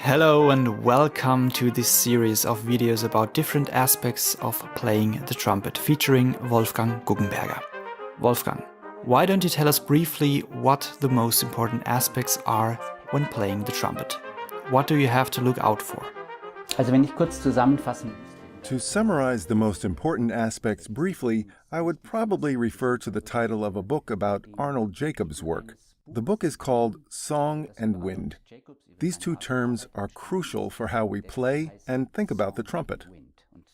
Hello and welcome to this series of videos about different aspects of playing the trumpet featuring Wolfgang Guggenberger. Wolfgang, why don't you tell us briefly what the most important aspects are when playing the trumpet? What do you have to look out for? Also wenn ich kurz zusammenfassen müsste. To summarize the most important aspects briefly, I would probably refer to the title of a book about Arnold Jacobs' work. The book is called Song and Wind. These two terms are crucial for how we play and think about the trumpet.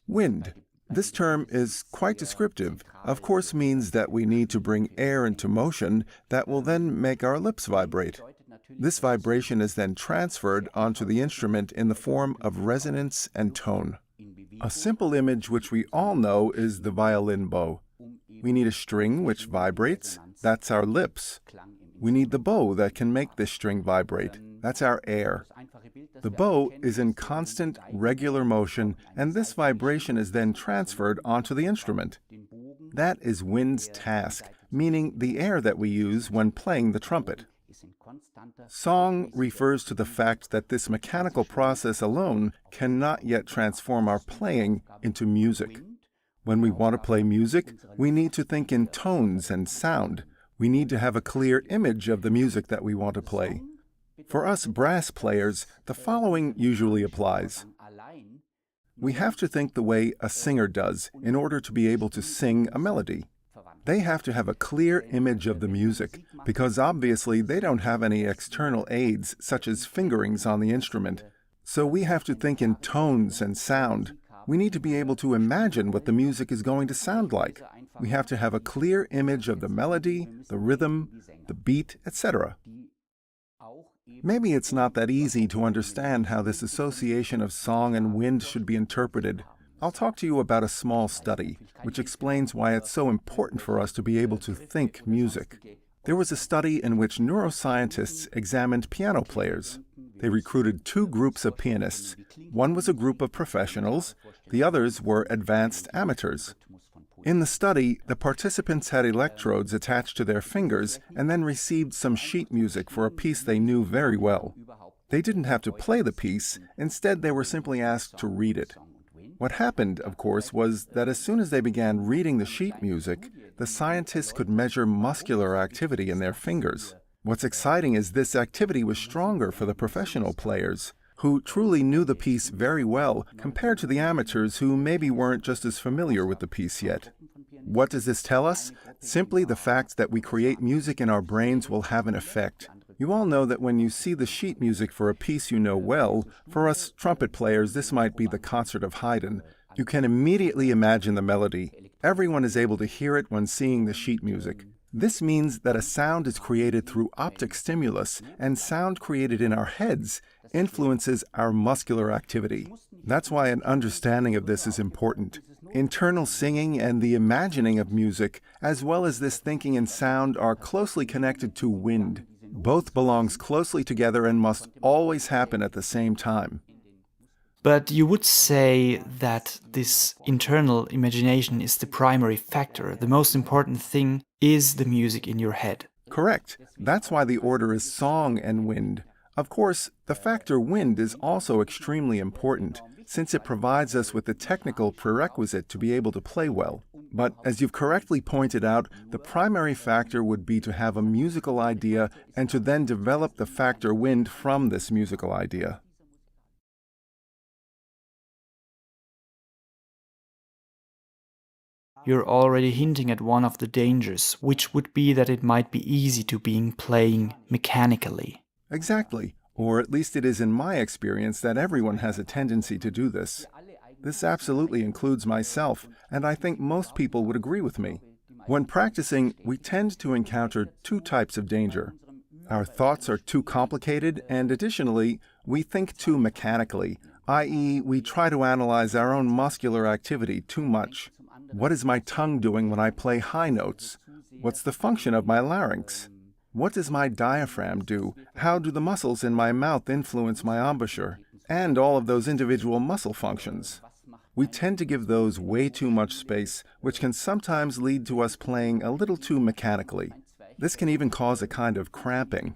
Wind. This term is quite descriptive. Of course, means that we need to bring air into motion that will then make our lips vibrate. This vibration is then transferred onto the instrument in the form of resonance and tone. A simple image which we all know is the violin bow. We need a string which vibrates. That's our lips. We need the bow that can make this string vibrate. That's our air. The bow is in constant, regular motion, and this vibration is then transferred onto the instrument. That is wind's task, meaning the air that we use when playing the trumpet. Song refers to the fact that this mechanical process alone cannot yet transform our playing into music. When we want to play music, we need to think in tones and sound. We need to have a clear image of the music that we want to play. For us brass players, the following usually applies. We have to think the way a singer does in order to be able to sing a melody. They have to have a clear image of the music, because obviously they don't have any external aids, such as fingerings on the instrument. So we have to think in tones and sound. We need to be able to imagine what the music is going to sound like. We have to have a clear image of the melody, the rhythm, the beat, etc. Maybe it's not that easy to understand how this association of song and wind should be interpreted. I'll talk to you about a small study, which explains why it's so important for us to be able to think music. There was a study in which neuroscientists examined piano players. They recruited two groups of pianists. One was a group of professionals, the others were advanced amateurs. In the study, the participants had electrodes attached to their fingers and then received some sheet music for a piece they knew very well. They didn't have to play the piece, instead they were simply asked to read it. What happened, of course, was that as soon as they began reading the sheet music, the scientists could measure muscular activity in their fingers. What's exciting is this activity was stronger for the professional players, who truly knew the piece very well, compared to the amateurs who maybe weren't just as familiar with the piece yet. What does this tell us? Simply the fact that we create music in our brains will have an effect. You all know that when you see the sheet music for a piece you know well, for us trumpet players this might be the concert of Haydn, you can immediately imagine the melody. Everyone is able to hear it when seeing the sheet music. This means that a sound is created through optic stimulus, and sound created in our heads influences our muscular activity. That's why an understanding of this is important. Internal singing and the imagining of music, as well as this thinking in sound, are closely connected to wind. Both belongs closely together and must always happen at the same time. But you would say that this internal imagination is the primary factor. The most important thing is the music in your head. Correct. That's why the order is song and wind. Of course, the factor wind is also extremely important, since it provides us with the technical prerequisite to be able to play well. But as you've correctly pointed out, the primary factor would be to have a musical idea and to then develop the factor wind from this musical idea. You're already hinting at one of the dangers, which would be that it might be easy to be playing mechanically. Exactly. Or at least it is in my experience that everyone has a tendency to do this. This absolutely includes myself, and I think most people would agree with me. When practicing, we tend to encounter two types of danger. Our thoughts are too complicated, and additionally, we think too mechanically, i.e., we try to analyze our own muscular activity too much. What is my tongue doing when I play high notes? What's the function of my larynx? What does my diaphragm do? How do the muscles in my mouth influence my embouchure? And all of those individual muscle functions. We tend to give those way too much space, which can sometimes lead to us playing a little too mechanically. This can even cause a kind of cramping.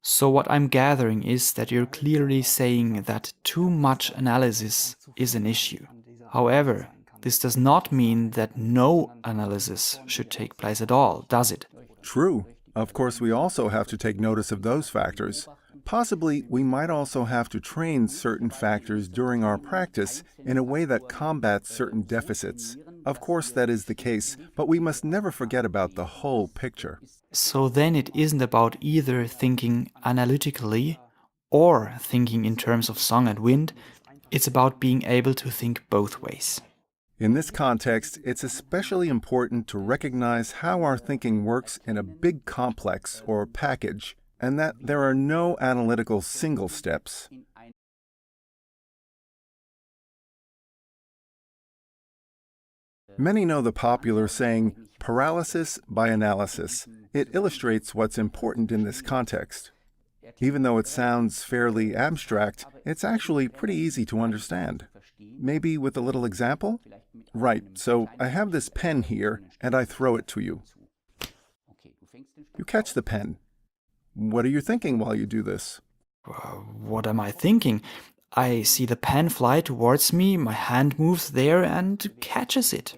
So what I'm gathering is that you're clearly saying that too much analysis is an issue. However, this does not mean that no analysis should take place at all, does it? True. Of course, we also have to take notice of those factors. Possibly, we might also have to train certain factors during our practice in a way that combats certain deficits. Of course, that is the case, but we must never forget about the whole picture. So then it isn't about either thinking analytically or thinking in terms of song and wind, it's about being able to think both ways. In this context, it's especially important to recognize how our thinking works in a big complex or package, and that there are no analytical single steps. Many know the popular saying, paralysis by analysis. It illustrates what's important in this context. Even though it sounds fairly abstract, it's actually pretty easy to understand. Maybe with a little example? Right, so I have this pen here, and I throw it to you. You catch the pen. What are you thinking while you do this? What am I thinking? I see the pen fly towards me, my hand moves there and catches it.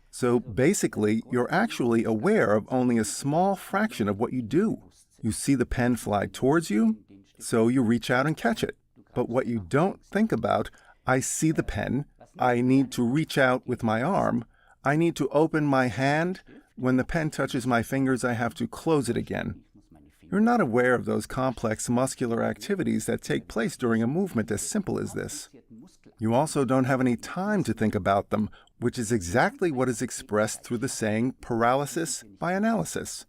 So basically, you're actually aware of only a small fraction of what you do. You see the pen fly towards you, so you reach out and catch it. But what you don't think about, I see the pen, I need to reach out with my arm, I need to open my hand, when the pen touches my fingers I have to close it again. You're not aware of those complex muscular activities that take place during a movement as simple as this. You also don't have any time to think about them, which is exactly what is expressed through the saying paralysis by analysis.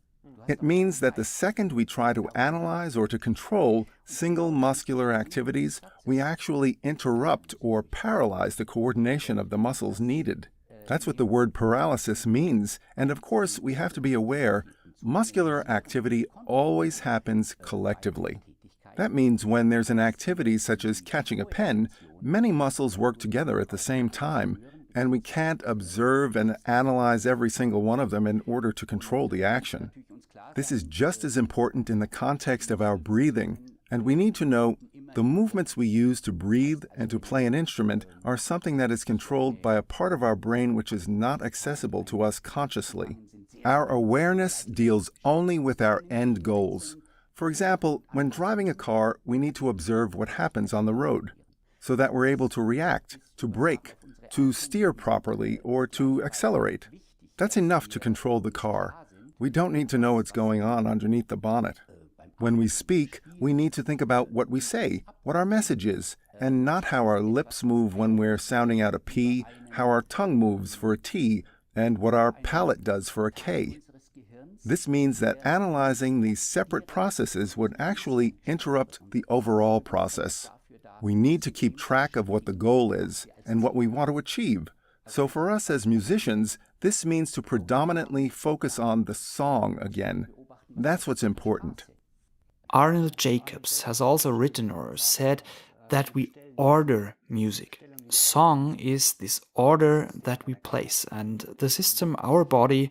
It means that the second we try to analyze or to control single muscular activities, we actually interrupt or paralyze the coordination of the muscles needed. That's what the word paralysis means, and of course we have to be aware muscular activity always happens collectively. That means when there's an activity such as catching a pen, many muscles work together at the same time, and we can't observe and analyze every single one of them in order to control the action. This is just as important in the context of our breathing, and we need to know the movements we use to breathe and to play an instrument are something that is controlled by a part of our brain which is not accessible to us consciously. Our awareness deals only with our end goals. For example, when driving a car, we need to observe what happens on the road, so that we're able to react, to brake, to steer properly, or to accelerate. That's enough to control the car. We don't need to know what's going on underneath the bonnet. When we speak, we need to think about what we say, what our message is, and not how our lips move when we're sounding out a P, how our tongue moves for a T, and what our palate does for a K. This means that analyzing these separate processes would actually interrupt the overall process. We need to keep track of what the goal is and what we want to achieve. So for us as musicians, this means to predominantly focus on the song again. That's what's important. Arnold Jacobs has also written or said that we order music. Song is this order that we place, and the system, our body,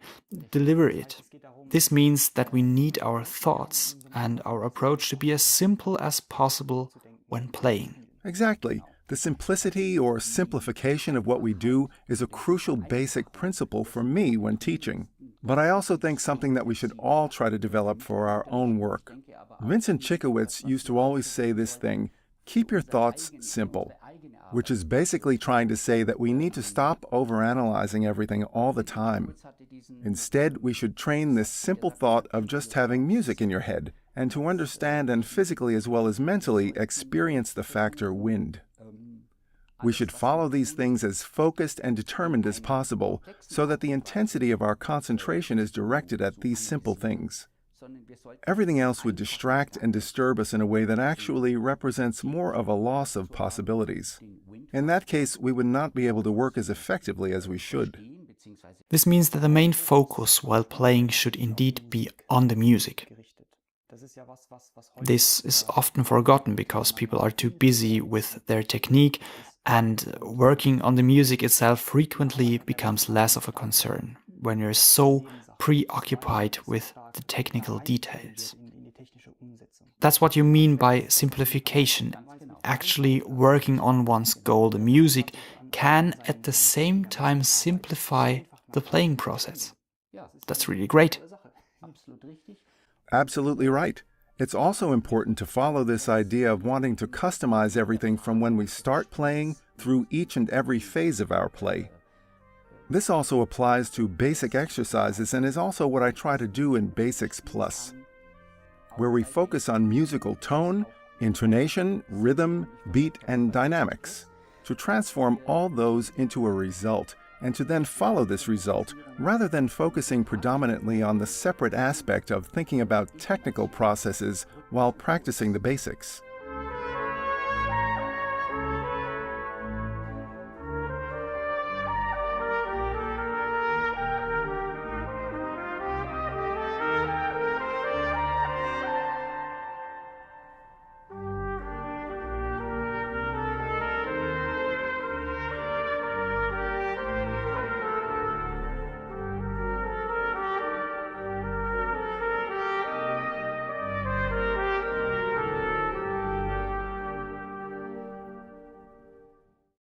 deliver it. This means that we need our thoughts and our approach to be as simple as possible when playing. Exactly. The simplicity or simplification of what we do is a crucial basic principle for me when teaching. But I also think something that we should all try to develop for our own work. Vincent Chickowitz used to always say this thing, keep your thoughts simple, which is basically trying to say that we need to stop overanalyzing everything all the time. Instead, we should train this simple thought of just having music in your head and to understand and physically as well as mentally experience the factor wind. We should follow these things as focused and determined as possible so that the intensity of our concentration is directed at these simple things. Everything else would distract and disturb us in a way that actually represents more of a loss of possibilities. In that case, we would not be able to work as effectively as we should. This means that the main focus while playing should indeed be on the music. This is often forgotten because people are too busy with their technique, and working on the music itself frequently becomes less of a concern when you're so preoccupied with the technical details. That's what you mean by simplification. Actually working on one's goal, the music, can at the same time simplify the playing process. That's really great. Absolutely right. It's also important to follow this idea of wanting to customize everything from when we start playing through each and every phase of our play. This also applies to basic exercises and is also what I try to do in Basics Plus, where we focus on musical tone, intonation, rhythm, beat, and dynamics, to transform all those into a result, and to then follow this result, rather than focusing predominantly on the separate aspect of thinking about technical processes while practicing the basics.